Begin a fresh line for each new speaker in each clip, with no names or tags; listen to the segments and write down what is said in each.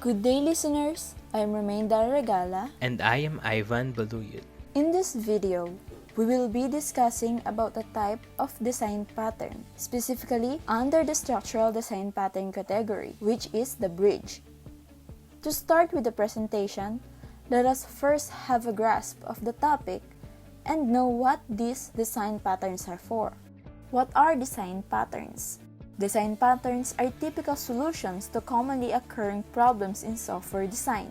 Good day, listeners. I'm Romaine Dara Regala.
And I am Ivan Baluyut.
In this video, we will be discussing about a type of design pattern, specifically under the structural design pattern category, which is the bridge. To start with the presentation, let us first have a grasp of the topic and know what these design patterns are for. What are design patterns? Design patterns are typical solutions to commonly occurring problems in software design.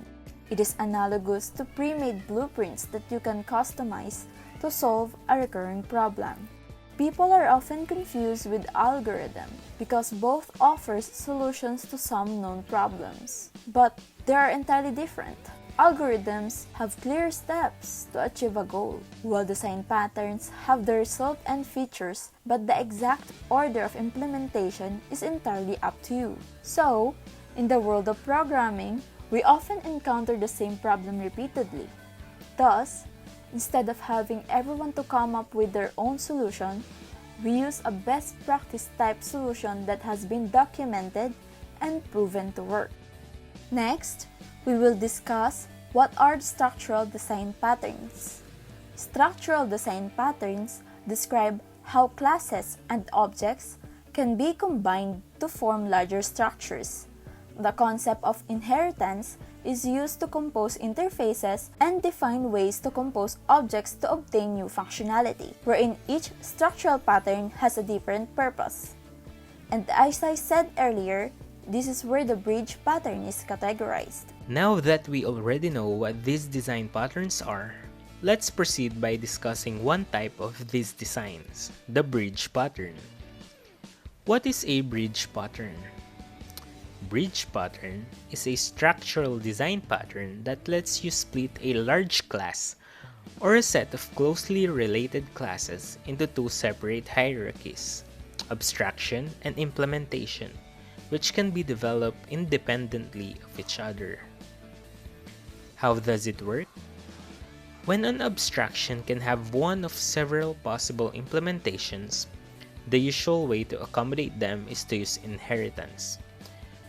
It is analogous to pre-made blueprints that you can customize to solve a recurring problem. People are often confused with algorithm because both offers solutions to some known problems, but they are entirely different. Algorithms have clear steps to achieve a goal, while design patterns have the result and features, but the exact order of implementation is entirely up to you. So, in the world of programming, we often encounter the same problem repeatedly. Thus, instead of having everyone to come up with their own solution, we use a best practice type solution that has been documented and proven to work. Next, we will discuss what are structural design patterns. Structural design patterns describe how classes and objects can be combined to form larger structures. The concept of inheritance is used to compose interfaces and define ways to compose objects to obtain new functionality, wherein each structural pattern has a different purpose. And as I said earlier, this is where the bridge pattern is categorized.
Now that we already know what these design patterns are, let's proceed by discussing one type of these designs, the bridge pattern. What is a bridge pattern? Bridge pattern is a structural design pattern that lets you split a large class or a set of closely related classes into two separate hierarchies, abstraction and implementation, which can be developed independently of each other. How does it work? When an abstraction can have one of several possible implementations, the usual way to accommodate them is to use inheritance.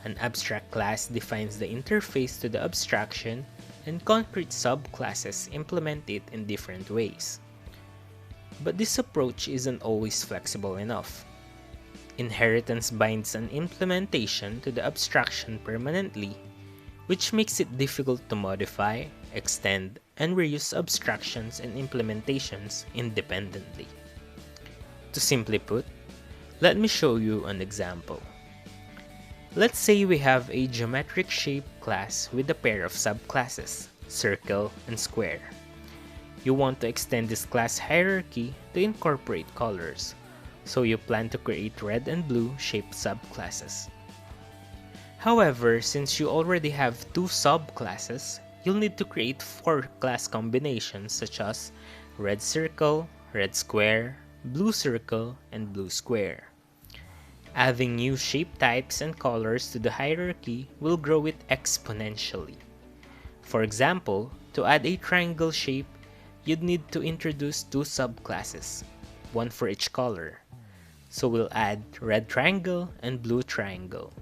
An abstract class defines the interface to the abstraction, and concrete subclasses implement it in different ways. But this approach isn't always flexible enough. Inheritance binds an implementation to the abstraction permanently, which makes it difficult to modify, extend, and reuse abstractions and implementations independently. To simply put, let me show you an example. Let's say we have a geometric shape class with a pair of subclasses, circle and square. You want to extend this class hierarchy to incorporate colors, so you plan to create red and blue shaped subclasses. However, since you already have two subclasses, you'll need to create 4 class combinations such as red circle, red square, blue circle, and blue square. Adding new shape types and colors to the hierarchy will grow it exponentially. For example, to add a triangle shape, you'd need to introduce 2 subclasses, one for each color. So we'll add red triangle and blue triangle.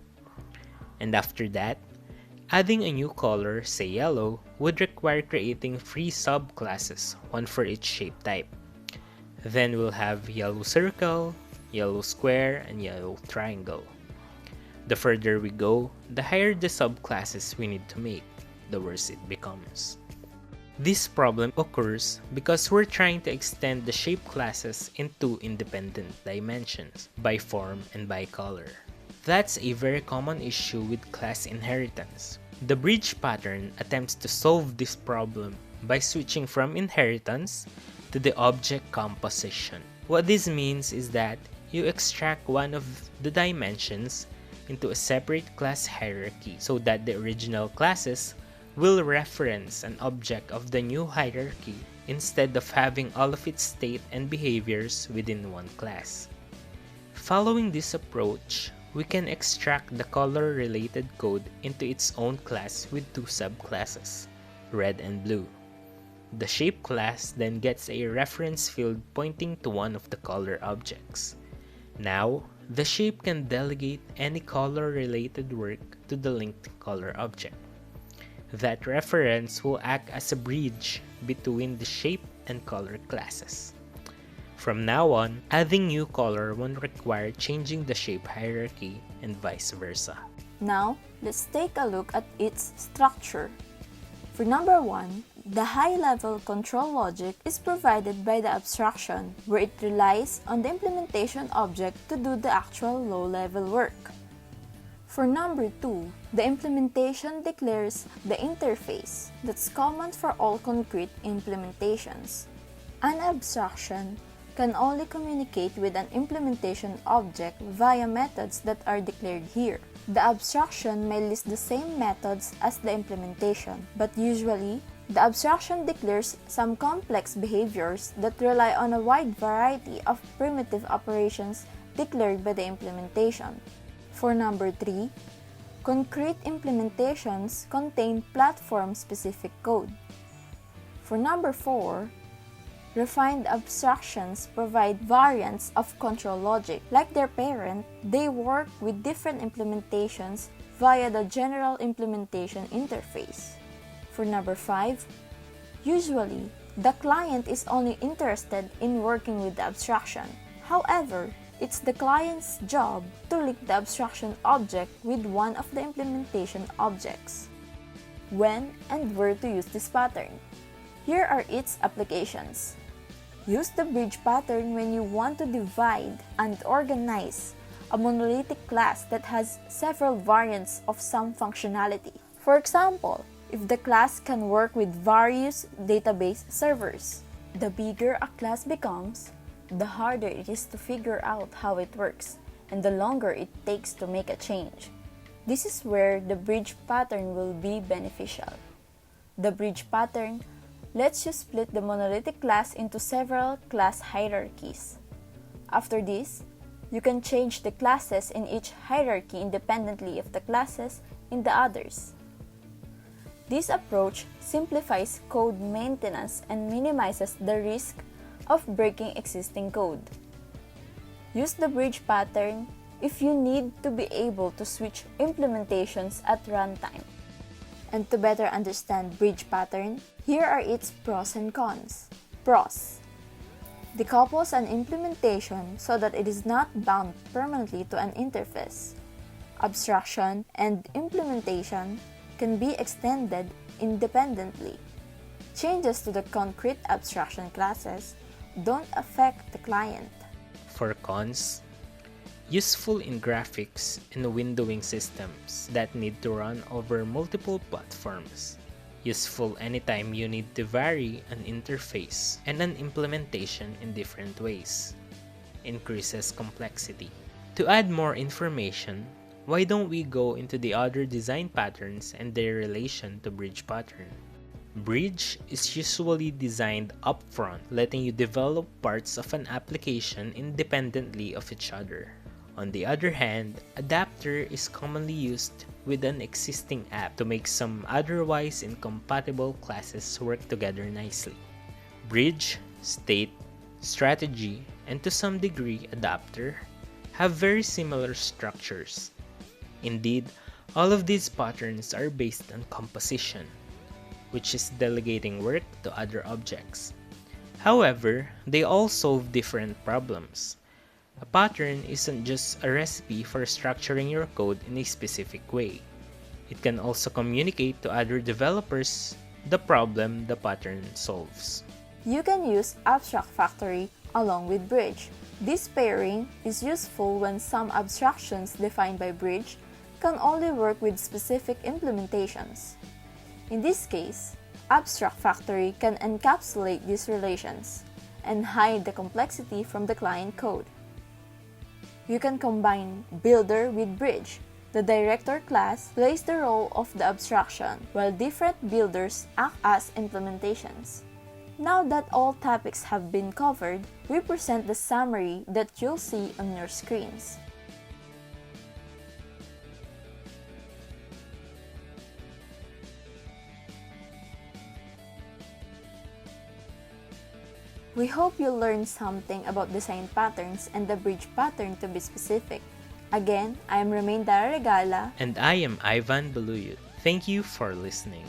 And after that, adding a new color, say yellow, would require creating 3 subclasses, one for each shape type. Then we'll have yellow circle, yellow square, and yellow triangle. The further we go, the higher the subclasses we need to make, the worse it becomes. This problem occurs because we're trying to extend the shape classes in 2 independent dimensions, by form and by color. That's a very common issue with class inheritance. The bridge pattern attempts to solve this problem by switching from inheritance to the object composition. What this means is that you extract one of the dimensions into a separate class hierarchy so that the original classes will reference an object of the new hierarchy instead of having all of its state and behaviors within one class. Following this approach, we can extract the color-related code into its own class with 2 subclasses, red and blue. The shape class then gets a reference field pointing to one of the color objects. Now, the shape can delegate any color-related work to the linked color object. That reference will act as a bridge between the shape and color classes. From now on, adding new color won't require changing the shape hierarchy and vice versa.
Now, let's take a look at its structure. For number 1, the high-level control logic is provided by the abstraction, where it relies on the implementation object to do the actual low-level work. For number 2, the implementation declares the interface that's common for all concrete implementations. An abstraction can only communicate with an implementation object via methods that are declared here. The abstraction may list the same methods as the implementation, but usually, the abstraction declares some complex behaviors that rely on a wide variety of primitive operations declared by the implementation. For number 3, concrete implementations contain platform-specific code. For number 4, refined abstractions provide variants of control logic. Like their parent, they work with different implementations via the general implementation interface. For number 5, usually, the client is only interested in working with the abstraction. However, it's the client's job to link the abstraction object with one of the implementation objects. When and where to use this pattern? Here are its applications. Use the bridge pattern when you want to divide and organize a monolithic class that has several variants of some functionality. For example, if the class can work with various database servers. The bigger a class becomes, the harder it is to figure out how it works, and the longer it takes to make a change. This is where the bridge pattern will be beneficial. The bridge pattern lets you split the monolithic class into several class hierarchies. After this, you can change the classes in each hierarchy independently of the classes in the others. This approach simplifies code maintenance and minimizes the risk of breaking existing code. Use the bridge pattern if you need to be able to switch implementations at runtime. And to better understand bridge pattern, here are its pros and cons. Pros: decouples an implementation so that it is not bound permanently to an interface. Abstraction and implementation can be extended independently. Changes to the concrete abstraction classes don't affect the client.
For cons, useful in graphics and windowing systems that need to run over multiple platforms. Useful anytime you need to vary an interface and an implementation in different ways. Increases complexity. To add more information, why don't we go into the other design patterns and their relation to bridge pattern? Bridge is usually designed upfront, letting you develop parts of an application independently of each other. On the other hand, adapter is commonly used with an existing app to make some otherwise incompatible classes work together nicely. Bridge, state, strategy, and to some degree adapter have very similar structures. Indeed, all of these patterns are based on composition, which is delegating work to other objects. However, they all solve different problems. A pattern isn't just a recipe for structuring your code in a specific way. It can also communicate to other developers the problem the pattern solves.
You can use Abstract Factory along with Bridge. This pairing is useful when some abstractions defined by Bridge can only work with specific implementations. In this case, Abstract Factory can encapsulate these relations and hide the complexity from the client code. You can combine Builder with Bridge. The Director class plays the role of the abstraction, while different builders act as implementations. Now that all topics have been covered, we present the summary that you'll see on your screens. We hope you learned something about design patterns and the bridge pattern to be specific. Again, I am Romaine Dara Regala.
And I am Ivan Baluyut. Thank you for listening.